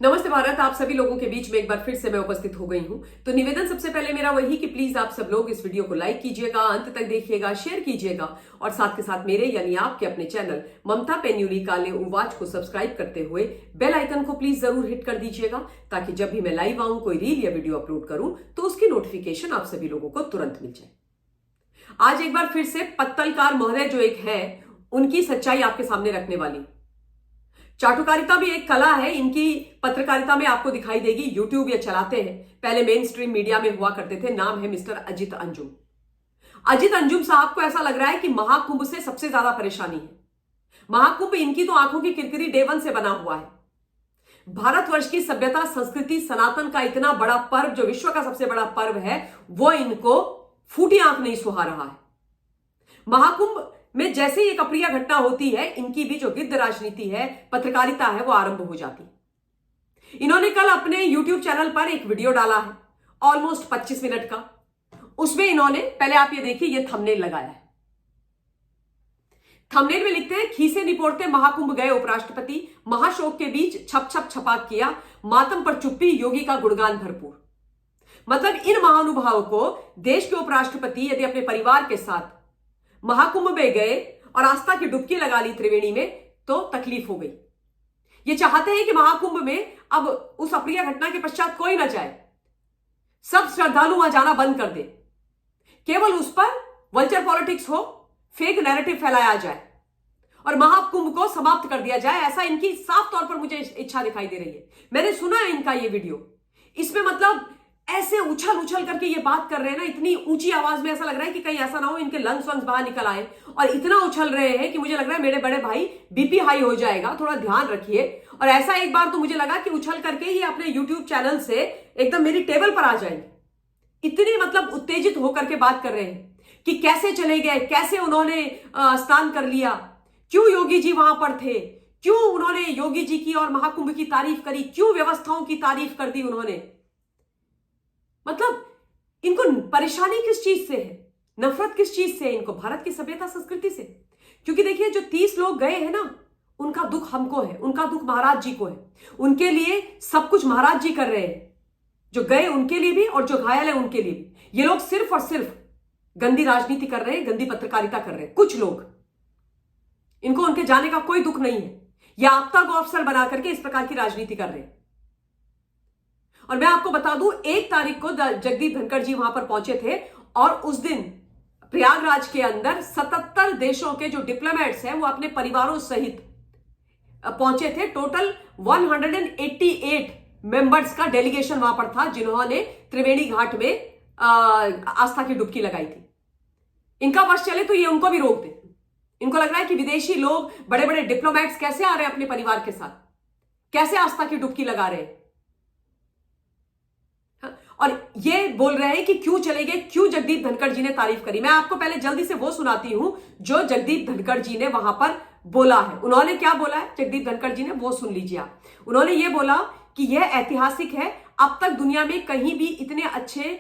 नमस्ते भारत। आप सभी लोगों के बीच में एक बार फिर से मैं उपस्थित हो गई हूं। तो निवेदन सबसे पहले मेरा वही कि प्लीज आप सब लोग इस वीडियो को लाइक कीजिएगा, अंत तक देखिएगा, शेयर कीजिएगा और साथ के साथ मेरे यानी आपके अपने चैनल ममता पेन्यूली काले उवाच को सब्सक्राइब करते हुए बेल आइकन को प्लीज जरूर हिट कर दीजिएगा, ताकि जब भी मैं लाइव आऊं, कोई रील या वीडियो अपलोड करूं तो उसकी नोटिफिकेशन आप सभी लोगों को तुरंत मिल जाए। आज एक बार फिर से पत्तलकार महोदय जो एक है, उनकी सच्चाई आपके सामने रखने वाली। चाटुकारिता भी एक कला है, इनकी पत्रकारिता में आपको दिखाई देगी। यूट्यूब ये चलाते हैं, पहले मेन स्ट्रीम मीडिया में हुआ करते थे। नाम है मिस्टर अजित अंजुम। अजित अंजुम साहब को ऐसा लग रहा है कि महाकुंभ से सबसे ज्यादा परेशानी है। महाकुंभ इनकी तो आंखों की किरकिरी डे वन से बना हुआ है। भारतवर्ष की सभ्यता, संस्कृति, सनातन का इतना बड़ा पर्व, जो विश्व का सबसे बड़ा पर्व है, वो इनको फूटी आंख नहीं सुहा रहा है। महाकुंभ में जैसे ही एक अप्रिय घटना होती है, इनकी भी जो गिद्ध राजनीति है, पत्रकारिता है, वो आरंभ हो जाती है। इन्होंने कल अपने YouTube चैनल पर एक वीडियो डाला है, ऑलमोस्ट 25 मिनट का। उसमें इन्होंने, पहले आप ये देखिए, ये थंबनेल लगाया है। थंबनेल में लिखते हैं, खीसे निपोड़ते महाकुंभ गए उपराष्ट्रपति, महाशोक के बीच छप छप छपाक किया, मातम पर चुप्पी, योगी का गुणगान भरपूर। मतलब इन महानुभावों को देश के उपराष्ट्रपति यदि अपने परिवार के साथ महाकुंभ में गए और आस्था की डुबकी लगा ली त्रिवेणी में, तो तकलीफ हो गई। ये चाहते हैं कि महाकुंभ में अब उस अप्रिय घटना के पश्चात कोई ना जाए, सब श्रद्धालु वहां जाना बंद कर दे, केवल उस पर वल्चर पॉलिटिक्स हो, फेक नैरेटिव फैलाया जाए और महाकुंभ को समाप्त कर दिया जाए। ऐसा इनकी साफ तौर पर मुझे इच्छा दिखाई दे रही है। मैंने सुना है इनका ये वीडियो, इसमें मतलब ऐसे उछल उछल करके ये बात कर रहे हैं ना, इतनी ऊंची आवाज में, ऐसा लग रहा है कि कहीं ऐसा ना हो इनके लंग्स वंग्स बाहर निकल आए, और इतना उछल रहे हैं कि मुझे लग रहा है मेरे बड़े भाई बीपी हाई हो जाएगा, थोड़ा ध्यान रखिए। और ऐसा एक बार तो मुझे लगा कि उछल करके ये अपने यूट्यूब चैनल से एकदम मेरी टेबल पर आ जाएंगे। इतनी मतलब उत्तेजित होकर के बात कर रहे हैं कि कैसे चले गए, कैसे उन्होंने स्नान कर लिया, क्यों योगी जी वहां पर थे, क्यों उन्होंने योगी जी की और महाकुंभ की तारीफ करी, क्यों व्यवस्थाओं की तारीफ कर दी उन्होंने। मतलब इनको परेशानी किस चीज से है, नफरत किस चीज से है इनको? भारत की सभ्यता संस्कृति से। क्योंकि देखिए, जो 30 लोग गए हैं ना, उनका दुख हमको है, उनका दुख महाराज जी को है। उनके लिए सब कुछ महाराज जी कर रहे हैं, जो गए उनके लिए भी और जो घायल है उनके लिए भी। ये लोग सिर्फ और सिर्फ गंदी राजनीति कर रहे हैं, गंदी पत्रकारिता कर रहे हैं। कुछ लोग, इनको उनके जाने का कोई दुख नहीं है, या आपदा को अवसर बना करके इस प्रकार की राजनीति कर रहे हैं। और मैं आपको बता दूं, 1 तारीख को जगदीप धनखड़ जी वहां पर पहुंचे थे और उस दिन प्रयागराज के अंदर 77 देशों के जो डिप्लोमेट्स हैं, वो अपने परिवारों सहित पहुंचे थे। टोटल 188 मेंबर्स का डेलीगेशन वहां पर था, जिन्होंने त्रिवेणी घाट में आस्था की डुबकी लगाई थी। इनका वश चले तो ये उनको भी रोक दे। इनको लग रहा है कि विदेशी लोग, बड़े बड़े डिप्लोमेट्स कैसे आ रहे हैं अपने परिवार के साथ, कैसे आस्था की डुबकी लगा रहे हैं, और ये बोल रहे हैं कि क्यों चले गए, क्यों जगदीप धनखड़ जी ने तारीफ करी। मैं आपको पहले जल्दी से वो सुनाती हूं जो जगदीप धनखड़ जी ने वहां पर बोला है। उन्होंने क्या बोला है जगदीप धनखड़ जी ने, वो सुन लीजिए आप। उन्होंने ये बोला कि यह ऐतिहासिक है, अब तक दुनिया में कहीं भी इतने अच्छे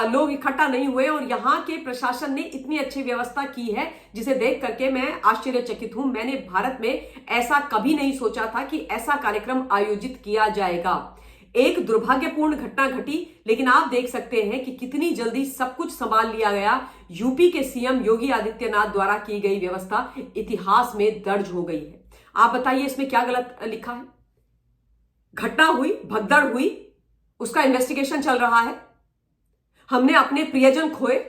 लोग इकट्ठा नहीं हुए और यहाँ के प्रशासन ने इतनी अच्छी व्यवस्था की है, जिसे देख करके मैं आश्चर्यचकित हूं। मैंने भारत में ऐसा कभी नहीं सोचा था कि ऐसा कार्यक्रम आयोजित किया जाएगा। एक दुर्भाग्यपूर्ण घटना घटी, लेकिन आप देख सकते हैं कि कितनी जल्दी सब कुछ संभाल लिया गया। यूपी के सीएम योगी आदित्यनाथ द्वारा की गई व्यवस्था इतिहास में दर्ज हो गई है। आप बताइए इसमें क्या गलत लिखा है? घटना हुई, भगदड़ हुई, उसका इन्वेस्टिगेशन चल रहा है, हमने अपने प्रियजन खोए,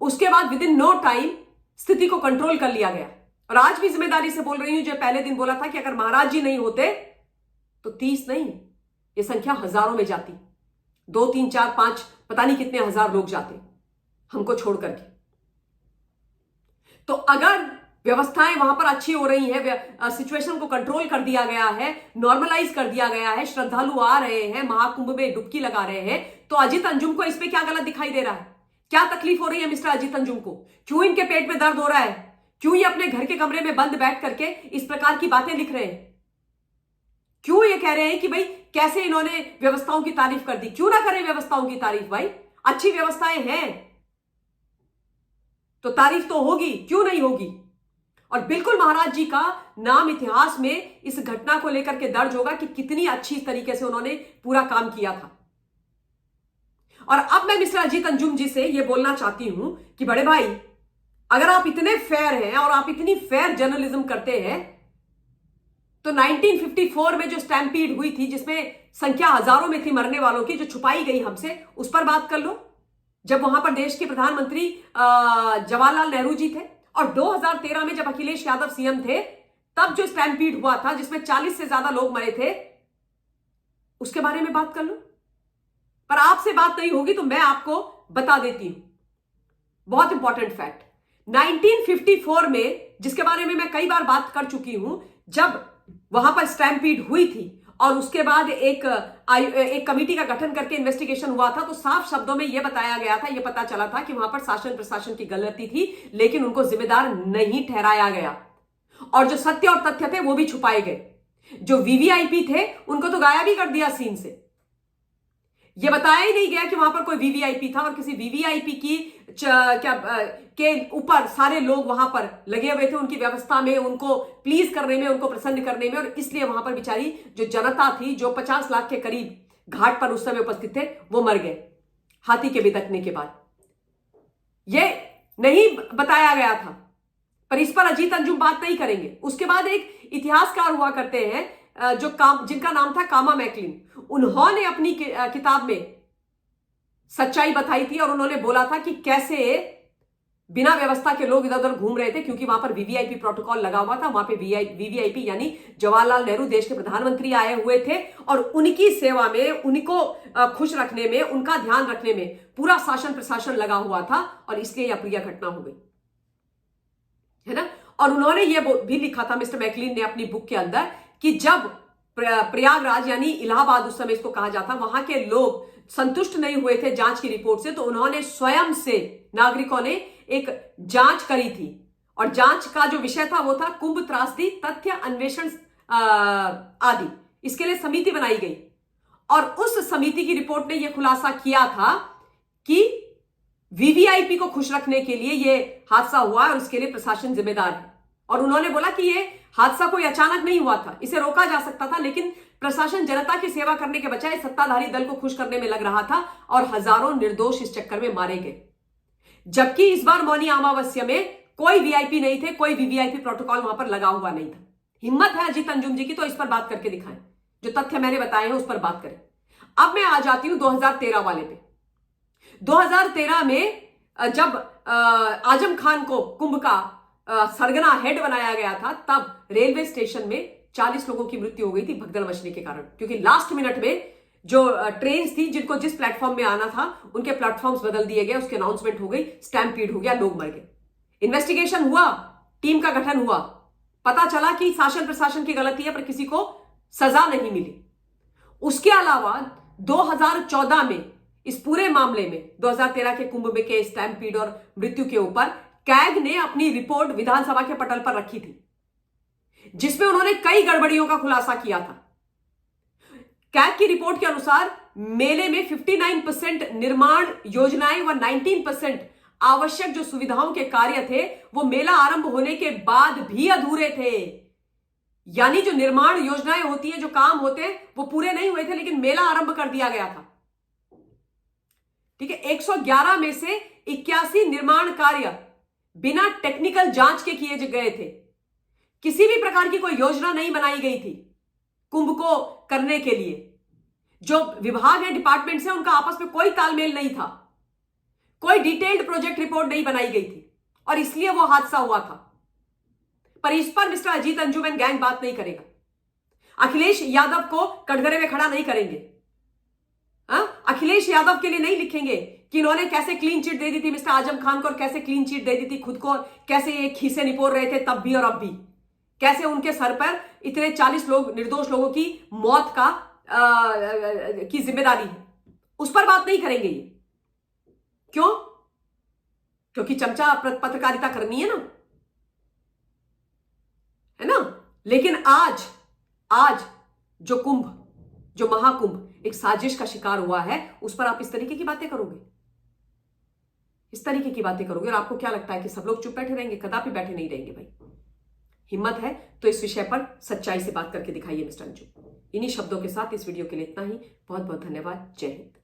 उसके बाद विद इन नो टाइम स्थिति को कंट्रोल कर लिया गया। और आज भी जिम्मेदारी से बोल रही हूं, जो पहले दिन बोला था कि अगर महाराज जी नहीं होते तो 30 नहीं, ये संख्या हजारों में जाती, 2, 3, 4, 5, पता नहीं कितने हजार लोग जाते हमको छोड़ करके। तो अगर व्यवस्थाएं वहां पर अच्छी हो रही है, सिचुएशन को कंट्रोल कर दिया गया है, नॉर्मलाइज कर दिया गया है, श्रद्धालु आ रहे हैं, महाकुंभ में डुबकी लगा रहे हैं, तो अजित अंजुम को इसमें क्या गलत दिखाई दे रहा है? क्या तकलीफ हो रही है मिस्टर अजित अंजुम को? क्यों इनके पेट में दर्द हो रहा है? क्यों ये अपने घर के कमरे में बंद बैठ करके इस प्रकार की बातें लिख रहे हैं? क्यों ये कह रहे हैं कि भाई कैसे इन्होंने व्यवस्थाओं की तारीफ कर दी? क्यों ना करें व्यवस्थाओं की तारीफ भाई, अच्छी व्यवस्थाएं हैं तो तारीफ तो होगी, क्यों नहीं होगी। और बिल्कुल महाराज जी का नाम इतिहास में इस घटना को लेकर के दर्ज होगा कि कितनी अच्छी तरीके से उन्होंने पूरा काम किया था। और अब मैं मिस्टर अजीत अंजुम जी से यह बोलना चाहती हूं कि बड़े भाई, अगर आप इतने फेयर हैं और आप इतनी फेयर जर्नलिज्म करते हैं, तो 1954 में जो स्टैम्पीड हुई थी, जिसमें संख्या हजारों में थी मरने वालों की, जो छुपाई गई हमसे, उस पर बात कर लो। जब वहां पर देश के प्रधानमंत्री जवाहरलाल नेहरू जी थे, और 2013 में जब अखिलेश यादव सीएम थे, तब जो स्टैम्पीड हुआ था जिसमें 40 से ज्यादा लोग मरे थे, उसके बारे में बात कर लो। पर आपसे बात नहीं होगी तो मैं आपको बता देती हूं बहुत इंपॉर्टेंट फैक्ट। 1954 में, जिसके बारे में मैं कई बार बात कर चुकी हूं, जब वहां पर स्टैम्पीड हुई थी और उसके बाद एक कमेटी का गठन करके इन्वेस्टिगेशन हुआ था, तो साफ शब्दों में यह बताया गया था, यह पता चला था कि वहां पर शासन प्रशासन की गलती थी, लेकिन उनको जिम्मेदार नहीं ठहराया गया, और जो सत्य और तथ्य थे वो भी छुपाए गए। जो वीवीआईपी थे उनको तो गायब ही कर दिया सीन से। यह बताया ही नहीं गया कि वहां पर कोई वीवीआईपी था, और किसी वीवीआईपी की के ऊपर सारे लोग वहां पर लगे हुए थे, उनकी व्यवस्था में, उनको प्लीज करने में, उनको प्रसन्न करने में, और इसलिए वहां पर बेचारी जो जनता थी, जो 50 लाख के करीब घाट पर उस समय उपस्थित थे, वो मर गए हाथी के बिदकने के बाद। यह नहीं बताया गया था, पर इस पर अजीत अंजुम बात नहीं करेंगे। उसके बाद एक इतिहासकार हुआ करते हैं जिनका नाम था कामा मैकलिन। उन्होंने अपनी किताब में सच्चाई बताई थी, और उन्होंने बोला था कि कैसे बिना व्यवस्था के लोग इधर उधर घूम रहे थे, क्योंकि वहां पर वीवीआईपी प्रोटोकॉल लगा हुआ था। वहां पे वीवीआईपी यानी जवाहरलाल नेहरू देश के प्रधानमंत्री आए हुए थे, और उनकी सेवा में, उनको खुश रखने में, उनका ध्यान रखने में पूरा शासन प्रशासन लगा हुआ था, और इसलिए यह अप्रिय घटना हो गई, है ना। और उन्होंने यह भी लिखा था मिस्टर मैकलिन ने अपनी बुक के अंदर कि जब प्रयागराज यानी इलाहाबाद उस समय इसको कहा जाता, वहां के लोग संतुष्ट नहीं हुए थे जांच की रिपोर्ट से, तो उन्होंने स्वयं से, नागरिकों ने एक जांच करी थी, और जांच का जो विषय था वो था कुंभ त्रासदी तथ्य अन्वेषण आदि। इसके लिए समिति बनाई गई, और उस समिति की रिपोर्ट ने यह खुलासा किया था कि वीवीआईपी को खुश रखने के लिए यह हादसा हुआ, और इसके लिए प्रशासन जिम्मेदार है। और उन्होंने बोला कि यह हादसा कोई अचानक नहीं हुआ था, इसे रोका जा सकता था, लेकिन प्रशासन जनता की सेवा करने के बजाय सत्ताधारी दल को खुश करने में लग रहा था, और हजारों निर्दोष इस चक्कर में मारे गए। जबकि इस बार मौनी अमावस्या में कोई वीआईपी नहीं थे, कोई वीवीआईपी प्रोटोकॉल वहां पर लगा हुआ नहीं था। हिम्मत है अजीत अंजुम जी की तो इस पर बात करके दिखाएं, जो तथ्य मैंने बताए हैं उस पर बात करें। अब मैं आ जाती हूं 2013 वाले पे। 2013 में जब आजम खान को कुंभ का सरगना हेड बनाया गया था, तब रेलवे स्टेशन में 40 लोगों की मृत्यु हो गई थी भगदड़ मचने के कारण, क्योंकि लास्ट मिनट में जो ट्रेन थी, जिनको जिस प्लेटफॉर्म में आना था, उनके प्लेटफॉर्म्स बदल दिए गए, उसकी अनाउंसमेंट हो गई, स्टैम्पीड हो गया, लोग मर गए। इन्वेस्टिगेशन हुआ, टीम का गठन हुआ, पता चला कि शासन प्रशासन की गलती है, पर किसी को सजा नहीं मिली। उसके अलावा 2014 में इस पूरे मामले में, 2013 के कुंभ में के स्टैम्पीड और मृत्यु के ऊपर कैग ने अपनी रिपोर्ट विधानसभा के पटल पर रखी थी, जिसमें उन्होंने कई गड़बड़ियों का खुलासा किया था। कैग की रिपोर्ट के अनुसार मेले में 59% निर्माण योजनाएं व 19% आवश्यक जो सुविधाओं के कार्य थे, वो मेला आरंभ होने के बाद भी अधूरे थे। यानी जो निर्माण योजनाएं होती हैं, जो काम होते हैं, वो पूरे नहीं हुए थे, लेकिन मेला आरंभ कर दिया गया था। ठीक है, 111 में से 81 निर्माण कार्य बिना टेक्निकल जांच के किए गए थे। किसी भी प्रकार की कोई योजना नहीं बनाई गई थी कुंभ को करने के लिए। जो विभाग है, डिपार्टमेंट्स है, उनका आपस में कोई तालमेल नहीं था, कोई डिटेल्ड प्रोजेक्ट रिपोर्ट नहीं बनाई गई थी, और इसलिए वो हादसा हुआ था। पर इस पर mister Ajit Anjum and gang बात नहीं करेगा। अखिलेश यादव को कटघरे में खड़ा नहीं करेंगे। अखिलेश यादव के लिए नहीं लिखेंगे कि इन्होंने कैसे क्लीन चिट दे दी थी मिस्टर आजम खान को, और कैसे क्लीन चिट दे दी थी खुद को, कैसे ये खीसे निपोर रहे थे तब भी और अब भी, कैसे उनके सर पर इतने 40 लोग, निर्दोष लोगों की मौत की जिम्मेदारी है। उस पर बात नहीं करेंगे ये। क्यों? क्योंकि चमचा पत्रकारिता करनी है ना, है ना। लेकिन आज जो कुंभ, जो महाकुंभ एक साजिश का शिकार हुआ है, उस पर आप इस तरीके की बातें करोगे, इस तरीके की बातें करोगे, और आपको क्या लगता है कि सब लोग चुप बैठे रहेंगे? कदापि बैठे नहीं रहेंगे भाई। हिम्मत है तो इस विषय पर सच्चाई से बात करके दिखाइए मिस्टर अंजू। इन्हीं शब्दों के साथ इस वीडियो के लिए इतना ही। बहुत बहुत धन्यवाद। जय हिंद।